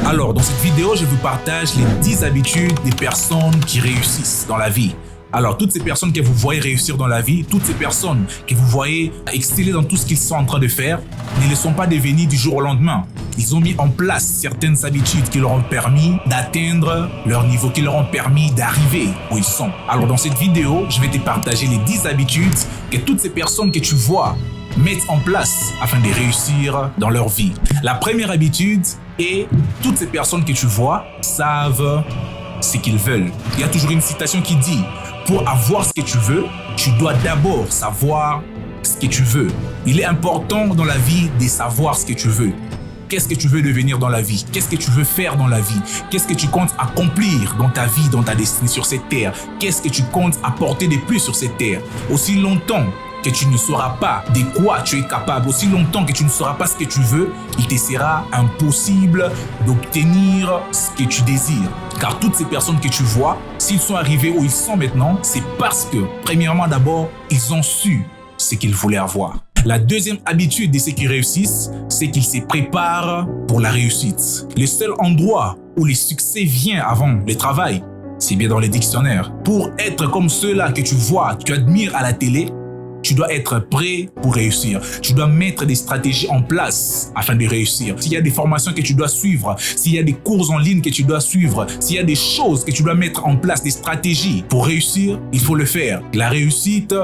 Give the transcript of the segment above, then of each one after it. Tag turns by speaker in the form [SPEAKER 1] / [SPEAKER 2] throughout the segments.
[SPEAKER 1] Alors, dans cette vidéo, je vous partage les 10 habitudes des personnes qui réussissent dans la vie. Alors, toutes ces personnes que vous voyez réussir dans la vie, toutes ces personnes que vous voyez exceller dans tout ce qu'ils sont en train de faire, ne le sont pas devenus du jour au lendemain. Ils ont mis en place certaines habitudes qui leur ont permis d'atteindre leur niveau, qui leur ont permis d'arriver où ils sont. Alors, dans cette vidéo, je vais te partager les 10 habitudes que toutes ces personnes que tu vois mettent en place afin de réussir dans leur vie. La première habitude est toutes ces personnes que tu vois savent ce qu'ils veulent. Il y a toujours une citation qui dit « Pour avoir ce que tu veux, tu dois d'abord savoir ce que tu veux ». Il est important dans la vie de savoir ce que tu veux. Qu'est-ce que tu veux devenir dans la vie? Qu'est-ce que tu veux faire dans la vie? Qu'est-ce que tu comptes accomplir dans ta vie, dans ta destinée sur cette terre? Qu'est-ce que tu comptes apporter de plus sur cette terre? Aussi longtemps que tu ne sauras pas de quoi tu es capable, aussi longtemps que tu ne sauras pas ce que tu veux, il te sera impossible d'obtenir ce que tu désires. Car toutes ces personnes que tu vois, s'ils sont arrivés où ils sont maintenant, c'est parce que, premièrement d'abord, ils ont su ce qu'ils voulaient avoir. La deuxième habitude de ceux qui réussissent, c'est qu'ils se préparent pour la réussite. Le seul endroit où le succès vient avant le travail, c'est bien dans les dictionnaires. Pour être comme ceux-là que tu vois, que tu admires à la télé, tu dois être prêt pour réussir. Tu dois mettre des stratégies en place afin de réussir. S'il y a des formations que tu dois suivre, s'il y a des cours en ligne que tu dois suivre, s'il y a des choses que tu dois mettre en place, des stratégies pour réussir, il faut le faire. La réussite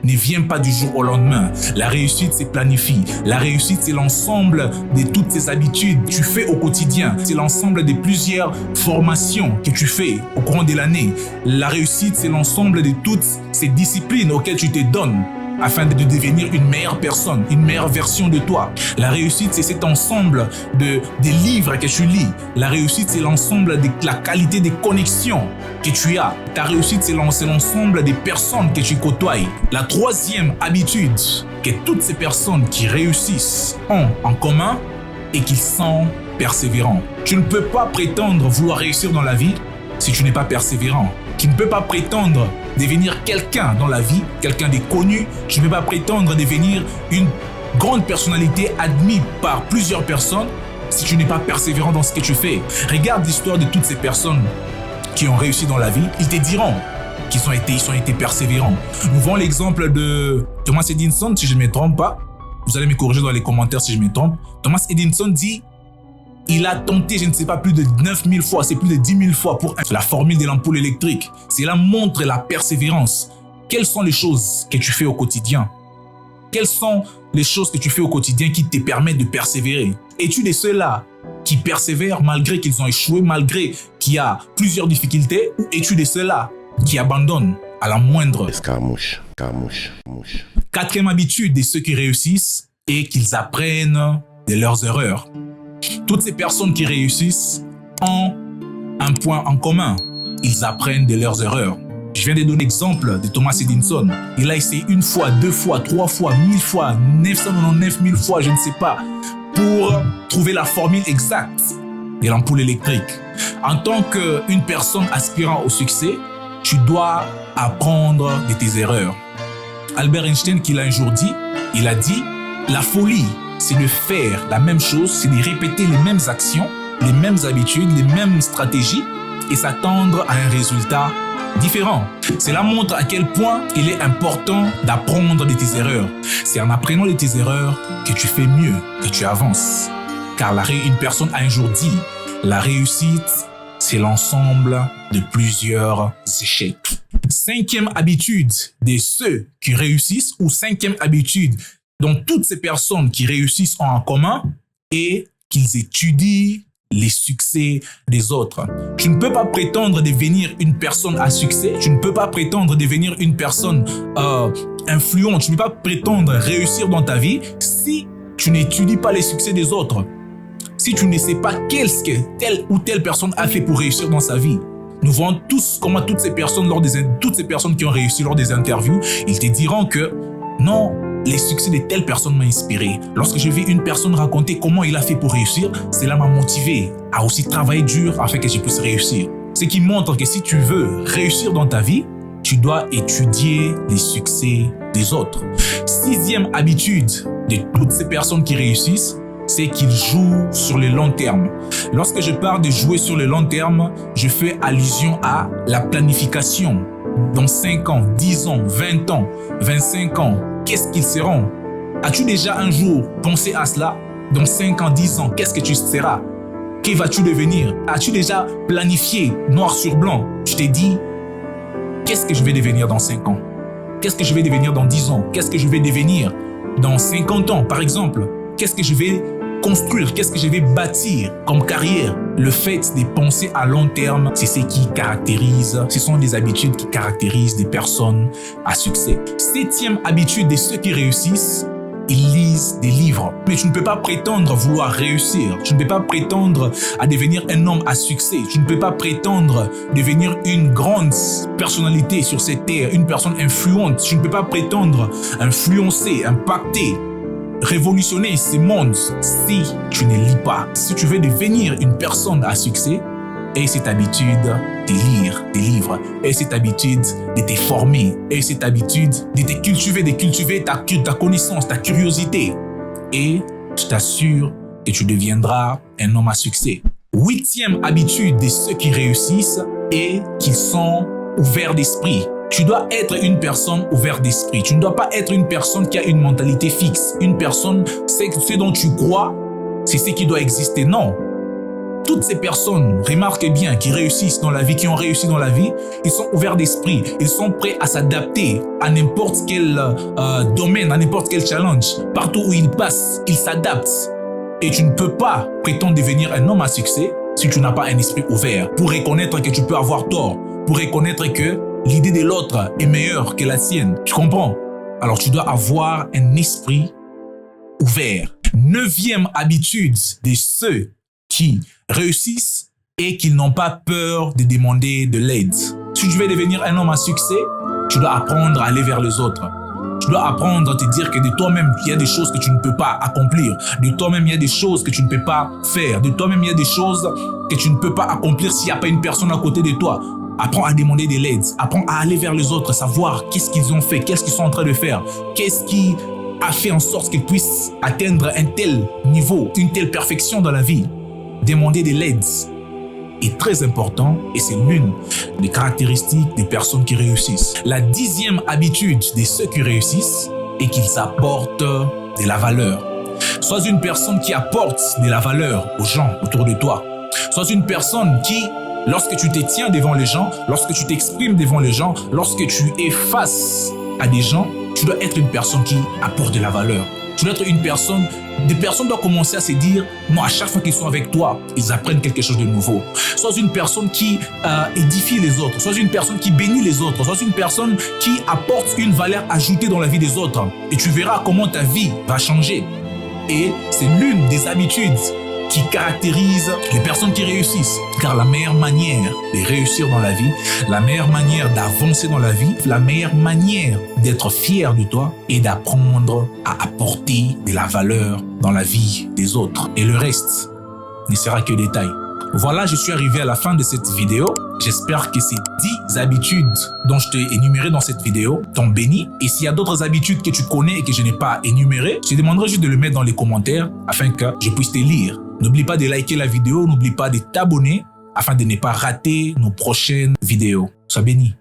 [SPEAKER 1] ne vient pas du jour au lendemain. La réussite, c'est planifié. La réussite, c'est l'ensemble de toutes ces habitudes que tu fais au quotidien. C'est l'ensemble de plusieurs formations que tu fais au courant de l'année. La réussite, c'est l'ensemble de toutes ces disciplines auxquelles tu te donnes afin de devenir une meilleure personne, une meilleure version de toi. La réussite, c'est cet ensemble des livres que tu lis. La réussite, c'est l'ensemble de la qualité des connexions que tu as. Ta réussite, c'est l'ensemble des personnes que tu côtoies. La troisième habitude que toutes ces personnes qui réussissent ont en commun est qu'ils sont persévérants. Tu ne peux pas prétendre vouloir réussir dans la vie si tu n'es pas persévérant. Tu ne peux pas prétendre devenir quelqu'un dans la vie, quelqu'un de connu. Tu ne peux pas prétendre devenir une grande personnalité admise par plusieurs personnes si tu n'es pas persévérant dans ce que tu fais. Regarde l'histoire de toutes ces personnes qui ont réussi dans la vie. Ils te diront qu'ils ont été persévérants. Nous voyons l'exemple de Thomas Edison, si je ne me trompe pas. Vous allez me corriger dans les commentaires si je me trompe. Thomas Edison dit: il a tenté, je ne sais pas, plus de 9000 fois, c'est plus de 10 000 fois pour la formule de l'ampoule électrique. Cela montre la persévérance. Quelles sont les choses que tu fais au quotidien? Quelles sont les choses que tu fais au quotidien qui te permettent de persévérer? Es-tu de ceux-là qui persévèrent malgré qu'ils ont échoué, malgré qu'il y a plusieurs difficultés? Ou es-tu de ceux-là qui abandonnent à la moindre? Quatrième habitude de ceux qui réussissent est qu'ils apprennent de leurs erreurs. Toutes ces personnes qui réussissent ont un point en commun. Ils apprennent de leurs erreurs. Je viens de donner l'exemple de Thomas Edison. Il a essayé une fois, deux fois, trois fois, 1000 fois, 999 000 fois, je ne sais pas, pour trouver la formule exacte de l'ampoule électrique. En tant qu'une personne aspirant au succès, tu dois apprendre de tes erreurs. Albert Einstein, qui l'a un jour dit, il a dit « La folie, c'est de faire la même chose, c'est de répéter les mêmes actions, les mêmes habitudes, les mêmes stratégies et s'attendre à un résultat différent. » Cela montre à quel point il est important d'apprendre de tes erreurs. C'est en apprenant de tes erreurs que tu fais mieux, que tu avances. Car une personne a un jour dit, la réussite, c'est l'ensemble de plusieurs échecs. Cinquième habitude de ceux qui réussissent, ou cinquième habitude dont toutes ces personnes qui réussissent ont en commun, est qu'ils étudient les succès des autres. Tu ne peux pas prétendre devenir une personne à succès, tu ne peux pas prétendre devenir une personne influente, tu ne peux pas prétendre réussir dans ta vie si tu n'étudies pas les succès des autres. Si tu ne sais pas qu'est-ce que telle ou telle personne a fait pour réussir dans sa vie. Nous voyons tous comment toutes ces personnes qui ont réussi lors des interviews, ils te diront que non, les succès de telle personne m'ont inspiré. Lorsque j'ai vu une personne raconter comment il a fait pour réussir, cela m'a motivé à aussi travailler dur afin que je puisse réussir. Ce qui montre que si tu veux réussir dans ta vie, tu dois étudier les succès des autres. Sixième habitude de toutes ces personnes qui réussissent, c'est qu'il joue sur le long terme. Lorsque je parle de jouer sur le long terme, je fais allusion à la planification. Dans 5 ans, 10 ans, 20 ans, 25 ans, qu'est-ce qu'ils seront? As-tu déjà un jour pensé à cela? Dans 5 ans, 10 ans, qu'est-ce que tu seras? Qui vas-tu devenir? As-tu déjà planifié noir sur blanc? Je t'ai dit, qu'est-ce que je vais devenir dans 5 ans? Qu'est-ce que je vais devenir dans 10 ans? Qu'est-ce que je vais devenir dans 50 ans, par exemple? Qu'est-ce que je vais construire? Qu'est-ce que je vais bâtir comme carrière? Le fait de penser à long terme, c'est ce qui caractérise, ce sont des habitudes qui caractérisent des personnes à succès. 7e habitude de ceux qui réussissent, ils lisent des livres. Mais tu ne peux pas prétendre vouloir réussir. Tu ne peux pas prétendre à devenir un homme à succès. Tu ne peux pas prétendre devenir une grande personnalité sur cette terre, une personne influente. Tu ne peux pas prétendre influencer, impacter, révolutionner ce monde si tu ne lis pas. Si tu veux devenir une personne à succès, aie cette habitude de lire des livres, aie cette habitude de te former, aie cette habitude de te cultiver ta connaissance, ta curiosité. Et je t'assure que tu deviendras un homme à succès. 8e habitude de ceux qui réussissent est qu'ils sont ouverts d'esprit. Tu dois être une personne ouverte d'esprit. Tu ne dois pas être une personne qui a une mentalité fixe. Une personne, c'est ce dont tu crois, c'est ce qui doit exister. Non. Toutes ces personnes, remarquez bien, qui réussissent dans la vie, qui ont réussi dans la vie, ils sont ouverts d'esprit. Ils sont prêts à s'adapter à n'importe quel domaine, à n'importe quel challenge. Partout où ils passent, ils s'adaptent. Et tu ne peux pas prétendre devenir un homme à succès si tu n'as pas un esprit ouvert. Pour reconnaître que tu peux avoir tort. Pour reconnaître que l'idée de l'autre est meilleure que la sienne. Tu comprends? Alors tu dois avoir un esprit ouvert. 9e habitude de ceux qui réussissent et qu'ils n'ont pas peur de demander de l'aide. Si tu veux devenir un homme à succès, tu dois apprendre à aller vers les autres. Tu dois apprendre à te dire que de toi-même, il y a des choses que tu ne peux pas accomplir. De toi-même, il y a des choses que tu ne peux pas faire. De toi-même, il y a des choses que tu ne peux pas accomplir s'il n'y a pas une personne à côté de toi. Apprends à demander de l'aide. Apprends à aller vers les autres, savoir qu'est-ce qu'ils ont fait, qu'est-ce qu'ils sont en train de faire, qu'est-ce qui a fait en sorte qu'ils puissent atteindre un tel niveau, une telle perfection dans la vie. Demander de l'aide est très important et c'est l'une des caractéristiques des personnes qui réussissent. La 10e habitude de ceux qui réussissent est qu'ils apportent de la valeur. Sois une personne qui apporte de la valeur aux gens autour de toi. Sois une personne qui, lorsque tu te tiens devant les gens, lorsque tu t'exprimes devant les gens, lorsque tu es face à des gens, tu dois être une personne qui apporte de la valeur. Tu dois être une personne, des personnes doivent commencer à se dire, non, à chaque fois qu'ils sont avec toi, ils apprennent quelque chose de nouveau. Sois une personne qui édifie les autres, sois une personne qui bénit les autres, sois une personne qui apporte une valeur ajoutée dans la vie des autres. Et tu verras comment ta vie va changer. Et c'est l'une des habitudes qui caractérise les personnes qui réussissent. Car la meilleure manière de réussir dans la vie, la meilleure manière d'avancer dans la vie, la meilleure manière d'être fier de toi est d'apprendre à apporter de la valeur dans la vie des autres. Et le reste ne sera que détail. Voilà, je suis arrivé à la fin de cette vidéo. J'espère que ces 10 habitudes dont je t'ai énumérées dans cette vidéo t'ont béni. Et s'il y a d'autres habitudes que tu connais et que je n'ai pas énumérées, je te demanderai juste de le mettre dans les commentaires afin que je puisse te lire. N'oublie pas de liker la vidéo, n'oublie pas de t'abonner afin de ne pas rater nos prochaines vidéos. Sois béni.